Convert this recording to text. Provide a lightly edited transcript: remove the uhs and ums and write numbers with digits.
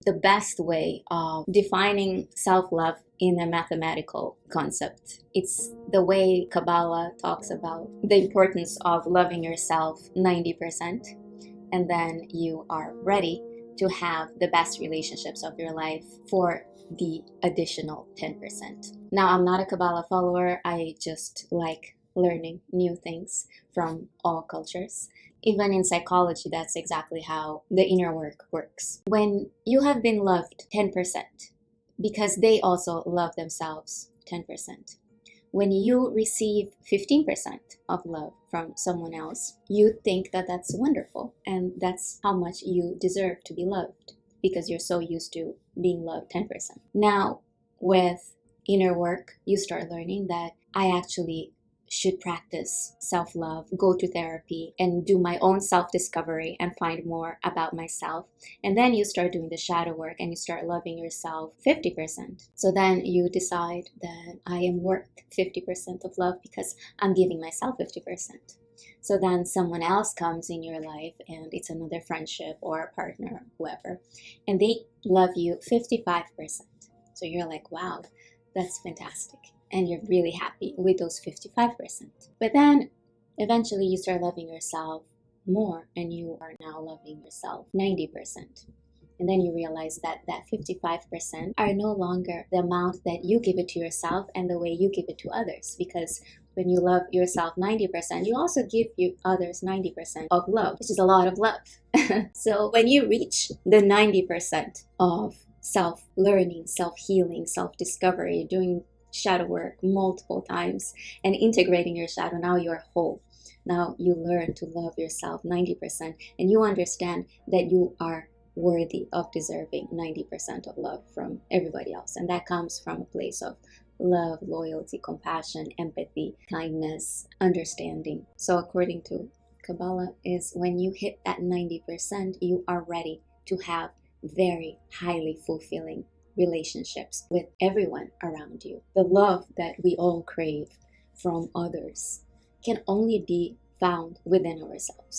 the best way of defining self-love in a mathematical concept. It's the way Kabbalah talks about the importance of loving yourself 90%, and then you are ready to have the best relationships of your life for the additional 10%. Now, I'm not a Kabbalah follower. I just like learning new things from all cultures. Even in psychology, that's exactly how the inner work works. When you have been loved 10%, because they also love themselves 10%. When you receive 15% of love from someone else, you think that that's wonderful, and that's how much you deserve to be loved because you're so used to being loved 10%. Now, with inner work, you start learning that I actually should practice self-love, go to therapy, and do my own self-discovery and find more about myself. And then you start doing the shadow work and you start loving yourself 50%. So then you decide that I am worth 50% of love because I'm giving myself 50%. So then someone else comes in your life, and it's another friendship or a partner, whoever, and they love you 55%. So you're like, wow, that's fantastic. And you're really happy with those 55%. But then eventually you start loving yourself more, and you are now loving yourself 90%. And then you realize that that 55% are no longer the amount that you give it to yourself and the way you give it to others. Because when you love yourself 90%, you also give others 90% of love, which is a lot of love. So when you reach the 90% of self-learning, self-healing, self-discovery, doing shadow work multiple times and integrating your shadow, now you're whole. Now you learn to love yourself 90%, and you understand that you are worthy of deserving 90% of love from everybody else. And that comes from a place of love, loyalty, compassion, empathy, kindness, understanding. So according to Kabbalah, is when you hit that 90%, you are ready to have very highly fulfilling relationships with everyone around you. The love that we all crave from others can only be found within ourselves.